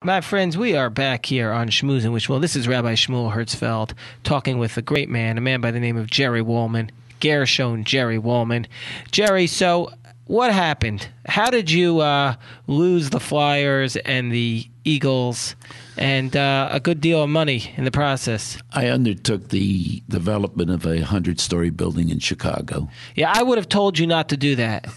My friends, we are back here on Schmoozin' with Shmuel. This is Rabbi Shmuel Herzfeld talking with a great man, a man by the name of Jerry Wolman, Gershon Jerry Wolman. Jerry, so what happened? How did you lose the Flyers and the Eagles and a good deal of money in the process? I undertook the development of a 100-story building in Chicago. Yeah, I would have told you not to do that.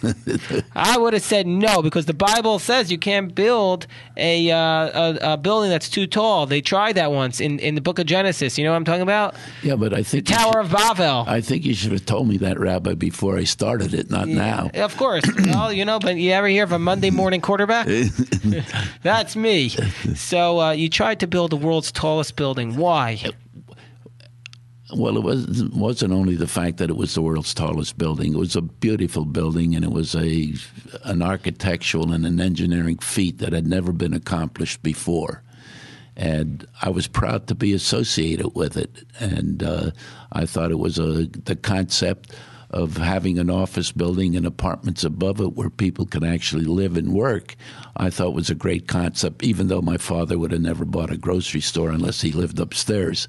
I would have said no, because the Bible says you can't build a building that's too tall. They tried that once in the book of Genesis. You know what I'm talking about? Yeah, but I think the Tower of Babel. I think you should have told me that, Rabbi, before I started it, not now. Of course. Well, but you ever hear of a Monday morning quarterback? That's me. So you tried to build the world's tallest building. Why? Well, it wasn't only the fact that it was the world's tallest building. It was a beautiful building, and it was an architectural and an engineering feat that had never been accomplished before. And I was proud to be associated with it. And I thought it was the concept of having an office building and apartments above it where people can actually live and work, I thought was a great concept, even though my father would have never bought a grocery store unless he lived upstairs.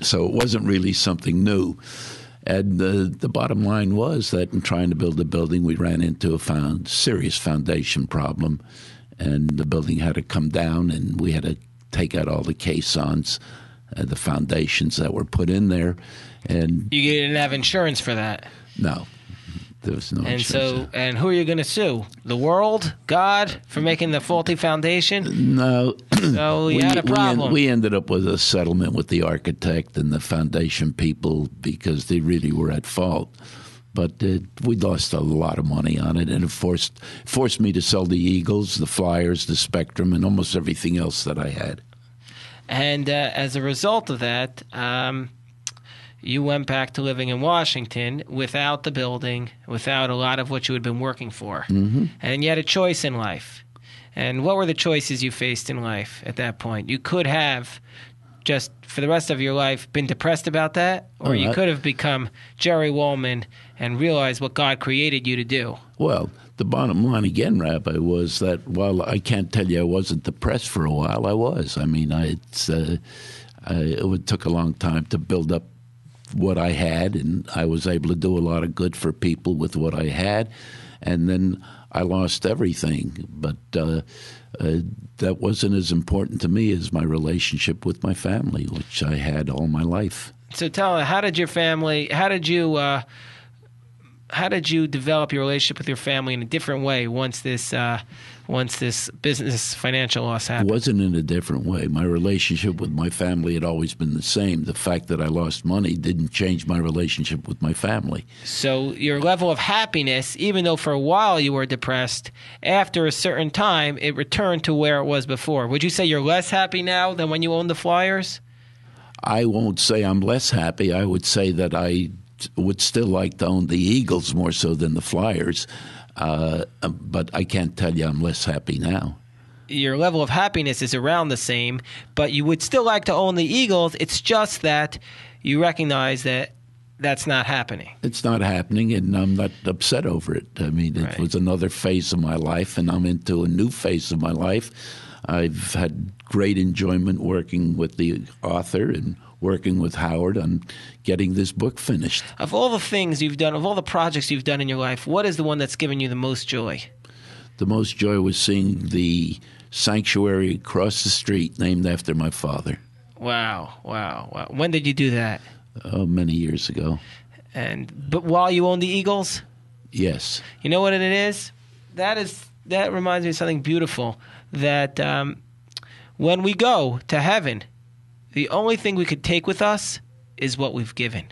So it wasn't really something new. And the bottom line was that in trying to build a building, we ran into a serious foundation problem, and the building had to come down, and we had to take out all the caissons, the foundations that were put in there. And you didn't have insurance for that? No, there was no insurance. And who are you going to sue? The world? God? For making the faulty foundation? No. So you had a problem. We ended up with a settlement with the architect and the foundation people because they really were at fault. But we lost a lot of money on it, and it forced me to sell the Eagles, the Flyers, the Spectrum, and almost everything else that I had. And as a result of that, you went back to living in Washington without the building, without a lot of what you had been working for. Mm-hmm. And you had a choice in life. And what were the choices you faced in life at that point? You could have just, for the rest of your life, been depressed about that, or you could have become Jerry Wolman and realized what God created you to do. Well, the bottom line again, Rabbi, was that while I can't tell you I wasn't depressed for a while, I was. I mean, it took a long time to build up what I had, and I was able to do a lot of good for people with what I had, and then I lost everything. But that wasn't as important to me as my relationship with my family, which I had all my life. So tell me, how did you develop your relationship with your family in a different way once this business financial loss happened? It wasn't in a different way. My relationship with my family had always been the same. The fact that I lost money didn't change my relationship with my family. So your level of happiness, even though for a while you were depressed, after a certain time it returned to where it was before. Would you say you're less happy now than when you owned the Flyers? I won't say I'm less happy. I would say that I would still like to own the Eagles more so than the Flyers. But I can't tell you I'm less happy now. Your level of happiness is around the same, but you would still like to own the Eagles. It's just that you recognize that that's not happening. It's not happening, and I'm not upset over it. I mean, it was another phase of my life, and I'm into a new phase of my life. I've had great enjoyment working with the author and working with Howard on getting this book finished. Of all the things you've done, of all the projects you've done in your life, what is the one that's given you the most joy? The most joy was seeing the sanctuary across the street named after my father. Wow. When did you do that? Many years ago. But while you owned the Eagles? Yes. You know what it is? That reminds me of something beautiful, that when we go to heaven, the only thing we could take with us is what we've given.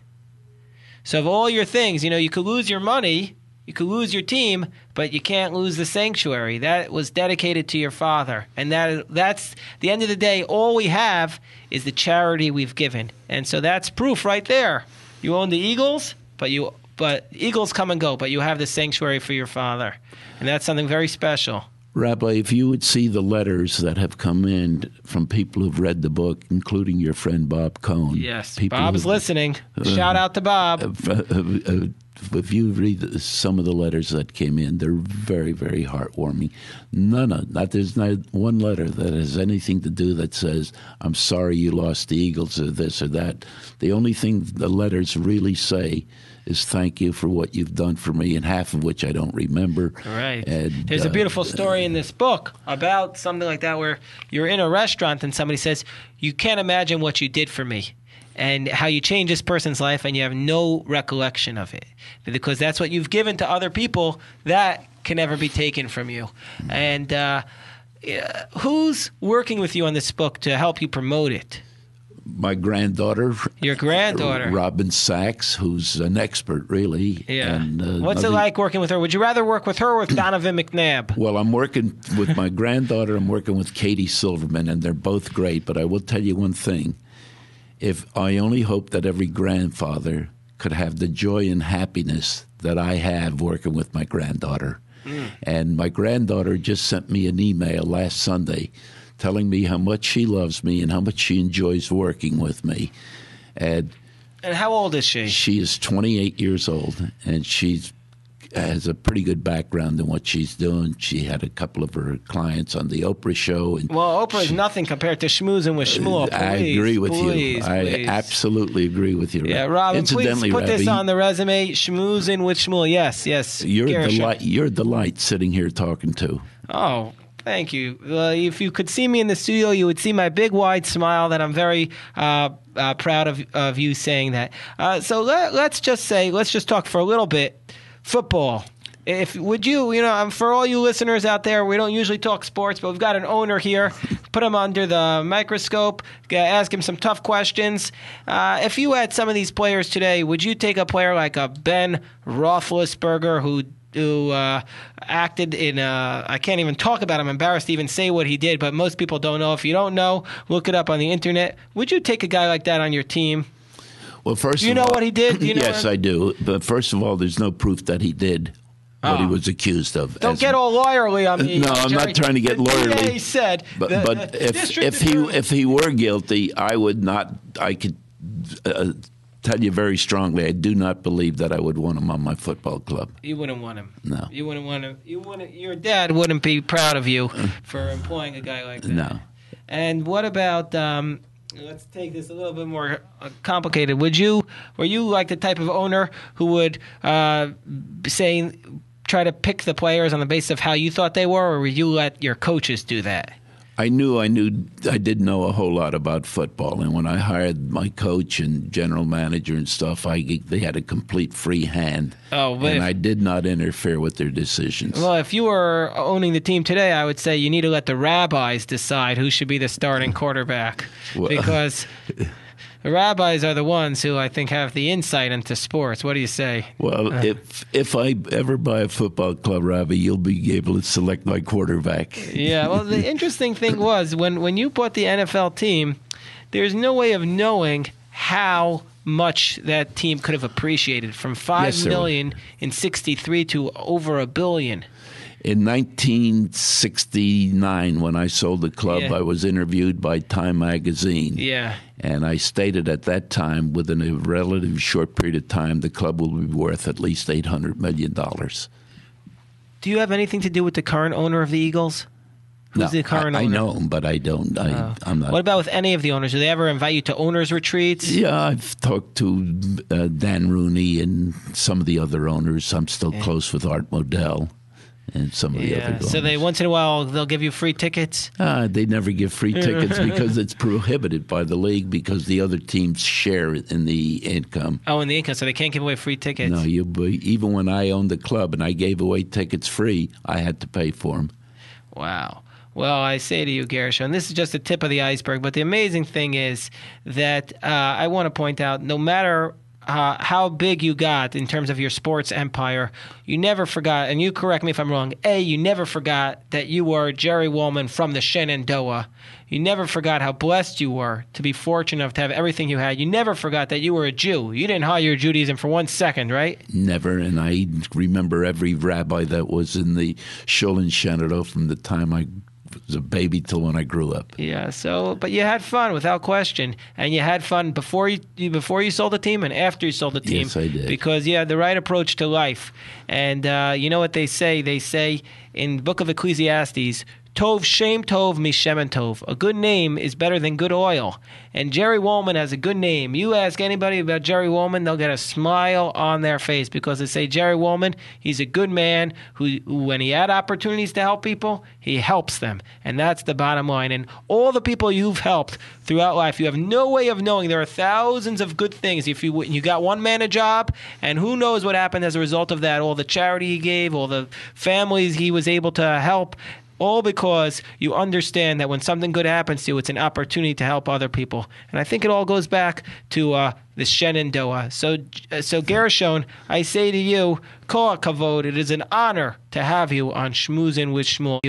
So of all your things, you could lose your money, you could lose your team, but you can't lose the sanctuary. That was dedicated to your father. And that's the end of the day, all we have is the charity we've given. And so that's proof right there. You own the Eagles, but Eagles come and go, but you have the sanctuary for your father. And that's something very special. Rabbi, if you would see the letters that have come in from people who've read the book, including your friend Bob Cohn. Yes, Bob's listening. Shout out to Bob. if you read some of the letters that came in, they're very, very heartwarming. There's not one letter that has anything to do that says, I'm sorry you lost the Eagles or this or that. The only thing the letters really say is thank you for what you've done for me, and half of which I don't remember. Right. And, there's a beautiful story in this book about something like that where you're in a restaurant and somebody says, you can't imagine what you did for me, and how you change this person's life and you have no recollection of it. Because that's what you've given to other people that can never be taken from you. And who's working with you on this book to help you promote it? My granddaughter. Your granddaughter. Robin Sachs, who's an expert, really. Yeah. And, what's it like working with her? Would you rather work with her or with Donovan McNabb? Well, I'm working with my granddaughter. I'm working with Katie Silverman, and they're both great. But I will tell you one thing. If I only hope that every grandfather could have the joy and happiness that I have working with my granddaughter. And my granddaughter just sent me an email last Sunday telling me how much she loves me and how much she enjoys working with me. And how old is she? She is 28 years old, and she's has a pretty good background in what she's doing. She had a couple of her clients on the Oprah show. And well, Oprah is nothing compared to schmoozing with Shmuel. I agree with you. I absolutely agree with you. Yeah, Robin, please put this on the resume. Schmoozing with Shmuel. Yes. You're a delight sitting here talking to. Oh, thank you. If you could see me in the studio, you would see my big, wide smile that I'm very proud of you saying that. So let's just talk for a little bit. Football. Would you for all you listeners out there, we don't usually talk sports, but we've got an owner here. Put him under the microscope, ask him some tough questions. If you had some of these players today, would you take a player like a Ben Roethlisberger who acted in I can't even talk about him. I'm embarrassed to even say what he did, but most people don't know. If you don't know, look it up on the internet. Would you take a guy like that on your team? Well, first, do you know what he did? Yes, I do. But first of all, there's no proof that he did what he was accused of. Don't get all lawyerly on me. No, I'm not trying to get lawyerly. He said, but if he were guilty, I would not. I could tell you very strongly, I do not believe that I would want him on my football club. You wouldn't want him. No, you wouldn't want him. Your dad wouldn't be proud of you for employing a guy like that. No. And what about? Let's take this a little bit more complicated. Were you like the type of owner who would try to pick the players on the basis of how you thought they were, or would you let your coaches do that? I did know a whole lot about football, and when I hired my coach and general manager and stuff, they had a complete free hand, and I did not interfere with their decisions. Well, if you were owning the team today, I would say you need to let the rabbis decide who should be the starting quarterback, because the rabbis are the ones who I think have the insight into sports. What do you say? Well, if I ever buy a football club, Rabbi, you'll be able to select my quarterback. Yeah, well, the interesting thing was when you bought the NFL team, there's no way of knowing how much that team could have appreciated, from $5 million in '63 to over $1 billion. In 1969, when I sold the club, I was interviewed by Time magazine. Yeah. And I stated at that time, within a relatively short period of time, the club will be worth at least $800 million. Do you have anything to do with the current owner of the Eagles? Who's the current owner? I know him, but I don't. I'm not. What about with any of the owners? Do they ever invite you to owners' retreats? Yeah, I've talked to Dan Rooney and some of the other owners. I'm still close with Art Modell and some of the other owners. So once in a while they'll give you free tickets? They never give free tickets because it's prohibited by the league, because the other teams share in the income. Oh, in the income, so they can't give away free tickets. No, even when I owned the club and I gave away tickets free, I had to pay for them. Wow. Well, I say to you, Gershon, this is just the tip of the iceberg, but the amazing thing is that I want to point out, no matter how big you got in terms of your sports empire, you never forgot, and you correct me if I'm wrong, you never forgot that you were Jerry Wolman from the Shenandoah. You never forgot how blessed you were to be fortunate enough to have everything you had. You never forgot that you were a Jew. You didn't hide your Judaism for 1 second, right? Never, and I remember every rabbi that was in the Shul in Shenandoah from the time I was a baby till when I grew up. Yeah. So, but you had fun without question, and you had fun before you sold the team and after you sold the team. Yes, I did. Because you had the right approach to life. And you know what they say? They say in the book of Ecclesiastes, Tov Shem Tov Mishemen Tov. A good name is better than good oil. And Jerry Wolman has a good name. You ask anybody about Jerry Wolman, they'll get a smile on their face because they say Jerry Wolman, he's a good man who when he had opportunities to help people, he helps them. And that's the bottom line. And all the people you've helped throughout life, you have no way of knowing. There are thousands of good things. If you got one man a job, and who knows what happened as a result of that, all the charity he gave, all the families he was able to help, all because you understand that when something good happens to you, it's an opportunity to help other people. And I think it all goes back to the Shenandoah. So Gershon, I say to you, Kol HaKavod, it is an honor to have you on Shmoozin with Shmuel.